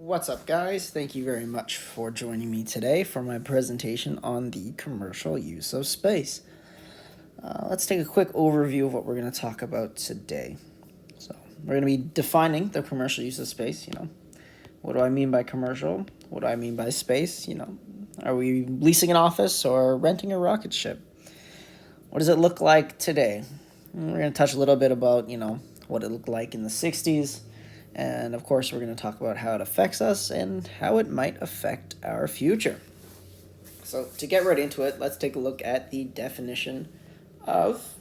What's up, guys? Thank you very much for joining me today for my presentation on the commercial use of space. Let's take a quick overview of what we're going to talk about today. So, we're going to be defining the commercial use of space. What do I mean by commercial? What do I mean by space? Are we leasing an office or renting a rocket ship? What does it look like today? We're going to touch a little bit about, what it looked like in the 60s. And of course, we're going to talk about how it affects us and how it might affect our future. So to get right into it, let's take a look at the definition of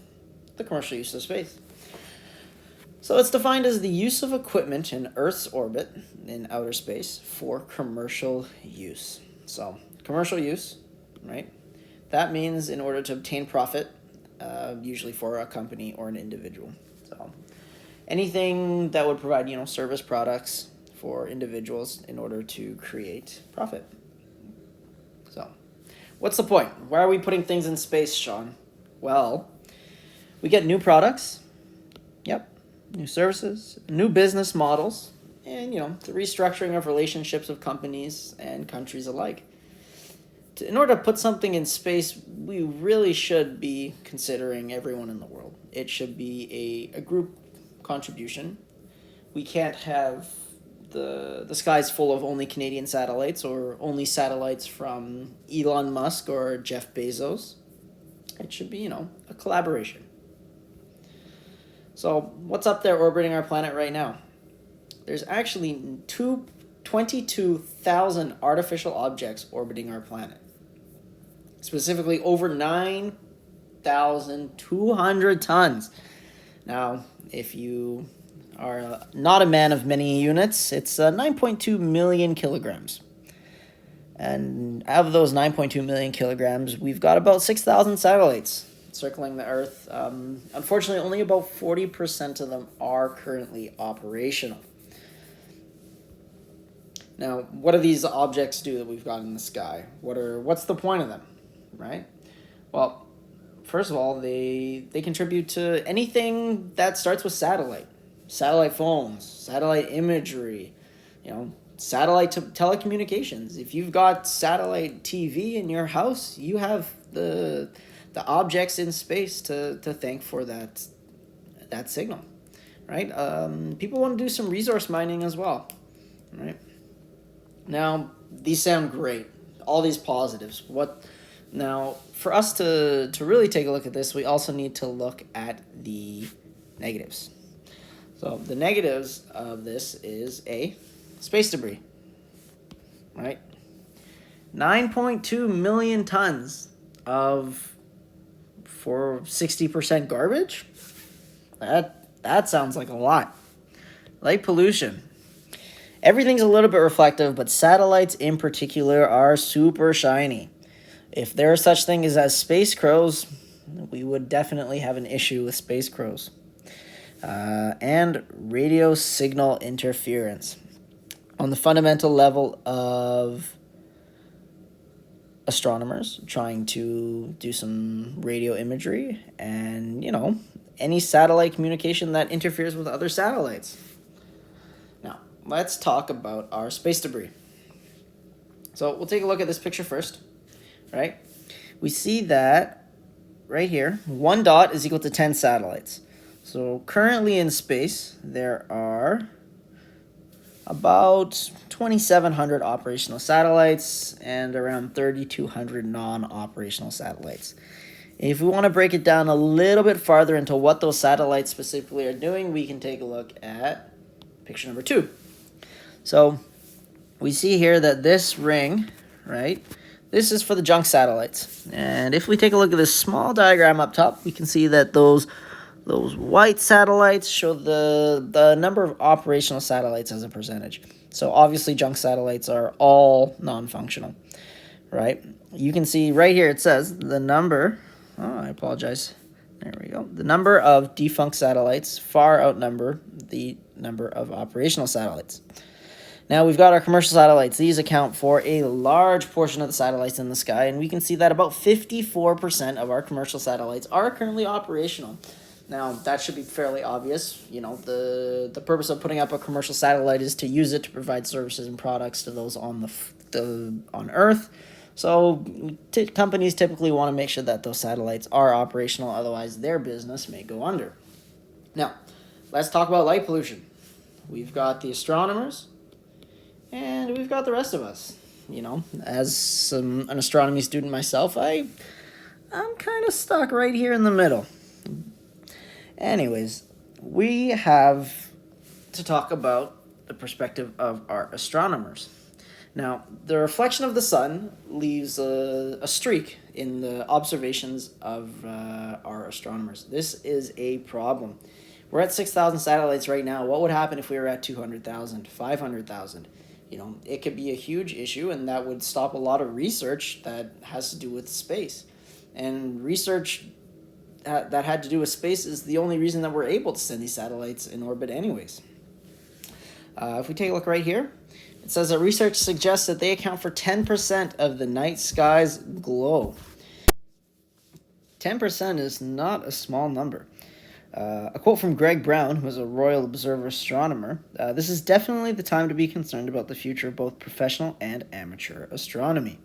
the commercial use of space. So it's defined as the use of equipment in Earth's orbit in outer space for commercial use. So commercial use, right? That means in order to obtain profit, usually for a company or an individual. So anything that would provide, service products for individuals in order to create profit. So, what's the point? Why are we putting things in space, Sean? Well, we get new products, new services, new business models, and, the restructuring of relationships of companies and countries alike. In order to put something in space, we really should be considering everyone in the world. It should be a group contribution. We can't have the skies full of only Canadian satellites or only satellites from Elon Musk or Jeff Bezos. It should be, a collaboration. So what's up there orbiting our planet right now? There's actually 22,000 artificial objects orbiting our planet. Specifically over 9,200 tons. Now, if you are not a man of many units, it's 9.2 million kilograms. And out of those 9.2 million kilograms, we've got about 6,000 satellites circling the Earth. Unfortunately, only about 40% of them are currently operational. Now, what do these objects do that we've got in the sky? What's the point of them, right? Well, first of all, they contribute to anything that starts with satellite phones, satellite imagery, satellite telecommunications. If you've got satellite TV in your house, you have the objects in space to thank for that signal, right? People want to do some resource mining as well, right? Now, these sound great, all these positives. Now, for us to really take a look at this, we also need to look at the negatives. So the negatives of this is space debris, right? 9.2 million tons for 60% garbage? That sounds like a lot. Light pollution. Everything's a little bit reflective, but satellites in particular are super shiny. If there are such things as space crows, we would definitely have an issue with space crows. And radio signal interference. On the fundamental level of astronomers trying to do some radio imagery and, any satellite communication that interferes with other satellites. Now, let's talk about our space debris. So we'll take a look at this picture first. Right? We see that right here, 1 dot is equal to 10 satellites. So currently in space, there are about 2,700 operational satellites and around 3,200 non-operational satellites. If we want to break it down a little bit farther into what those satellites specifically are doing, we can take a look at picture number 2. So we see here that this ring, right, this is for the junk satellites. And if we take a look at this small diagram up top, we can see that those white satellites show the number of operational satellites as a percentage. So obviously junk satellites are all non-functional, right? You can see right here it says the number, I apologize. There we go. The number of defunct satellites far outnumber the number of operational satellites. Now, we've got our commercial satellites. These account for a large portion of the satellites in the sky, and we can see that about 54% of our commercial satellites are currently operational. Now, that should be fairly obvious. You know, the purpose of putting up a commercial satellite is to use it to provide services and products to those on on Earth. So, companies typically want to make sure that those satellites are operational, otherwise their business may go under. Now, let's talk about light pollution. We've got the astronomers, and we've got the rest of us. You know, as an astronomy student myself, I'm kind of stuck right here in the middle. Anyways, we have to talk about the perspective of our astronomers. Now, the reflection of the sun leaves a streak in the observations of our astronomers. This is a problem. We're at 6,000 satellites right now. What would happen if we were at 200,000, 500,000? You know, it could be a huge issue, and that would stop a lot of research that has to do with space. And research that had to do with space is the only reason that we're able to send these satellites in orbit anyways. If we take a look right here, it says that research suggests that they account for 10% of the night sky's glow. 10% is not a small number. A quote from Greg Brown, who is a Royal Observer astronomer, "This is definitely the time to be concerned about the future of both professional and amateur astronomy."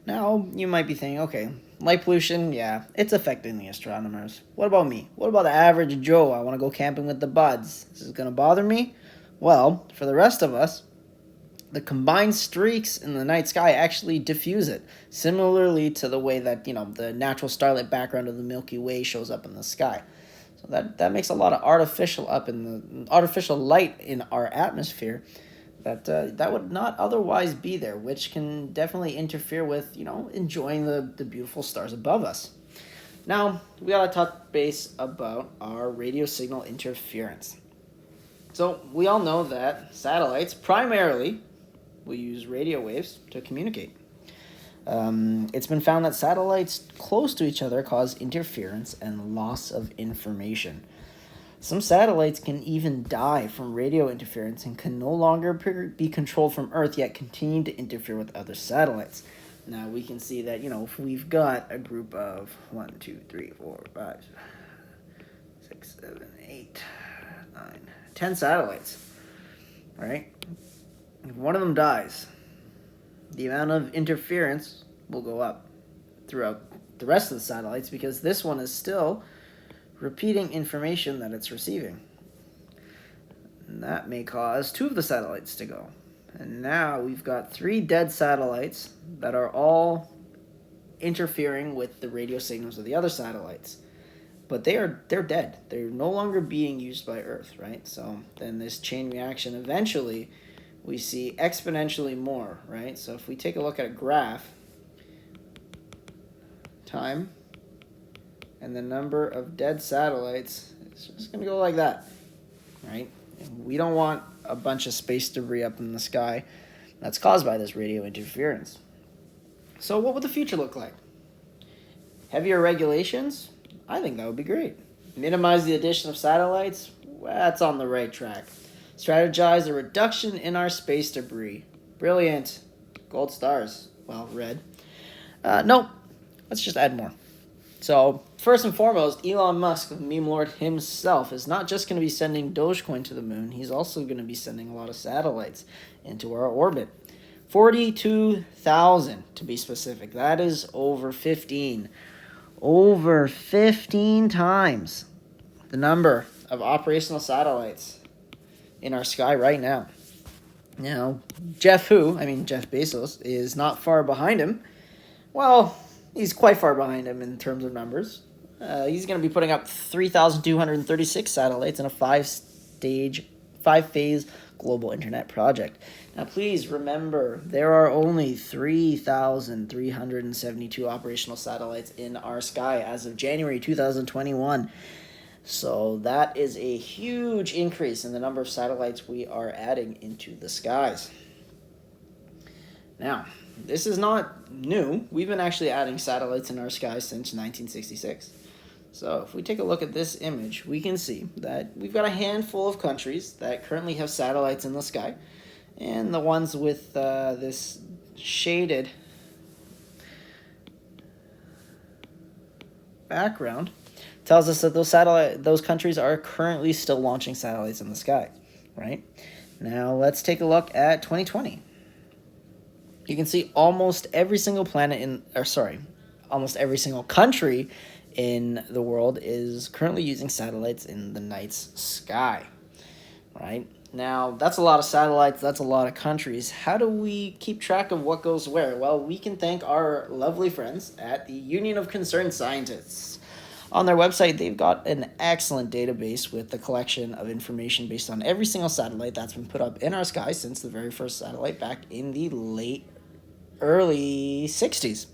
Now, you might be thinking, okay, light pollution, yeah, it's affecting the astronomers. What about me? What about the average Joe? I want to go camping with the buds. Is this going to bother me? Well, for the rest of us, the combined streaks in the night sky actually diffuse it, similarly to the way that, the natural starlit background of the Milky Way shows up in the sky. So that makes a lot of artificial light in our atmosphere that would not otherwise be there, which can definitely interfere with, enjoying the beautiful stars above us. Now, we gotta touch base about our radio signal interference. So, we all know that satellites primarily will use radio waves to communicate. It's been found that satellites close to each other cause interference and loss of information. Some satellites can even die from radio interference and can no longer be controlled from Earth, yet continue to interfere with other satellites. Now, we can see that, if we've got a group of 1, 2, 3, 4, 5, 6, 7, 8, 9, 10 satellites, right? If one of them dies, the amount of interference will go up throughout the rest of the satellites because this one is still repeating information that it's receiving. And that may cause 2 of the satellites to go. And now we've got 3 dead satellites that are all interfering with the radio signals of the other satellites. But they're dead. They're no longer being used by Earth, right? So then this chain reaction, eventually we see exponentially more, right? So if we take a look at a graph, time and the number of dead satellites, it's just going to go like that, right? And we don't want a bunch of space debris up in the sky that's caused by this radio interference. So what would the future look like? Heavier regulations? I think that would be great. Minimize the addition of satellites? Well, that's on the right track. Strategize a reduction in our space debris. Brilliant. Gold stars. Well, red. Nope. Let's just add more. So, first and foremost, Elon Musk, the meme lord himself, is not just going to be sending Dogecoin to the moon, he's also going to be sending a lot of satellites into our orbit. 42,000 to be specific. That is over 15. Over 15 times the number of operational satellites in our sky right now. Now, Jeff Bezos, is not far behind him. Well, he's quite far behind him in terms of numbers. He's going to be putting up 3,236 satellites in a 5-phase global internet project. Now, please remember, there are only 3,372 operational satellites in our sky as of January 2021. So that is a huge increase in the number of satellites we are adding into the skies. Now, this is not new. We've been actually adding satellites in our sky since 1966. So if we take a look at this image, we can see that we've got a handful of countries that currently have satellites in the sky. And the ones with this shaded background tells us that those countries are currently still launching satellites in the sky, right? Now let's take a look at 2020. You can see almost every single almost every single country in the world is currently using satellites in the night sky, right? Now, that's a lot of satellites, that's a lot of countries. How do we keep track of what goes where? Well, we can thank our lovely friends at the Union of Concerned Scientists. On their website, they've got an excellent database with the collection of information based on every single satellite that's been put up in our sky since the very first satellite back in the early 60s.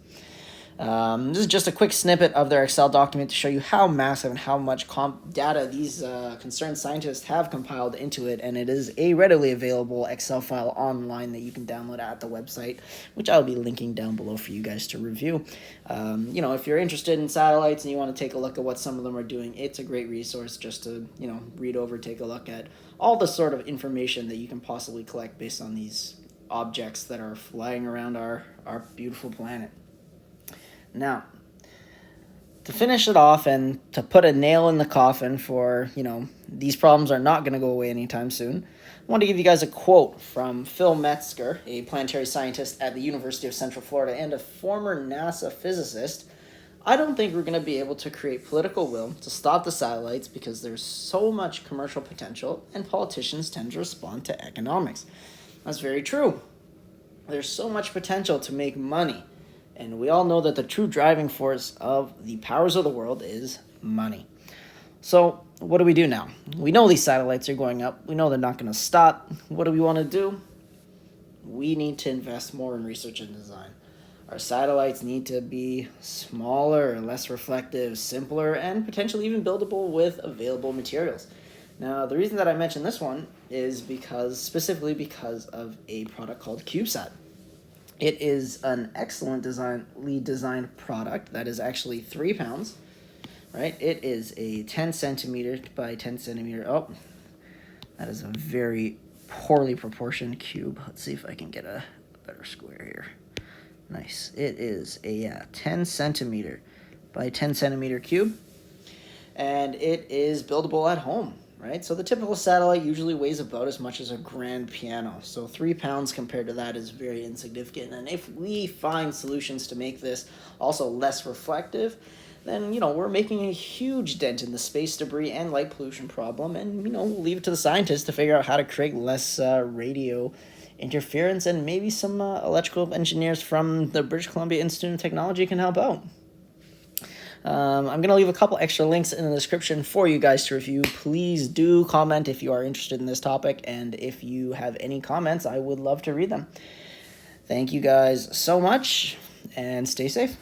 This is just a quick snippet of their Excel document to show you how massive and how much data these concerned scientists have compiled into it, and it is a readily available Excel file online that you can download at the website, which I'll be linking down below for you guys to review. If you're interested in satellites and you want to take a look at what some of them are doing, it's a great resource just to, read over, take a look at all the sort of information that you can possibly collect based on these objects that are flying around our beautiful planet. Now, to finish it off and to put a nail in the coffin for, these problems are not going to go away anytime soon, I want to give you guys a quote from Phil Metzger, a planetary scientist at the University of Central Florida and a former NASA physicist. I don't think we're going to be able to create political will to stop the satellites because there's so much commercial potential and politicians tend to respond to economics. That's very true. There's so much potential to make money. And we all know that the true driving force of the powers of the world is money. So what do we do now? We know these satellites are going up. We know they're not going to stop. What do we want to do? We need to invest more in research and design. Our satellites need to be smaller, less reflective, simpler, and potentially even buildable with available materials. Now, the reason that I mentioned this one is specifically because of a product called CubeSat. It is an excellent designed product that is actually 3 pounds, right? It is a 10 centimeter by 10 centimeter. Oh, that is a very poorly proportioned cube. Let's see if I can get a better square here. Nice. It is a 10 centimeter by 10 centimeter cube, and it is buildable at home. Right? So the typical satellite usually weighs about as much as a grand piano. So 3 pounds compared to that is very insignificant. And if we find solutions to make this also less reflective, then, we're making a huge dent in the space debris and light pollution problem. And, we'll leave it to the scientists to figure out how to create less radio interference, and maybe some electrical engineers from the British Columbia Institute of Technology can help out. I'm going to leave a couple extra links in the description for you guys to review. Please do comment if you are interested in this topic, and if you have any comments, I would love to read them. Thank you guys so much, and stay safe.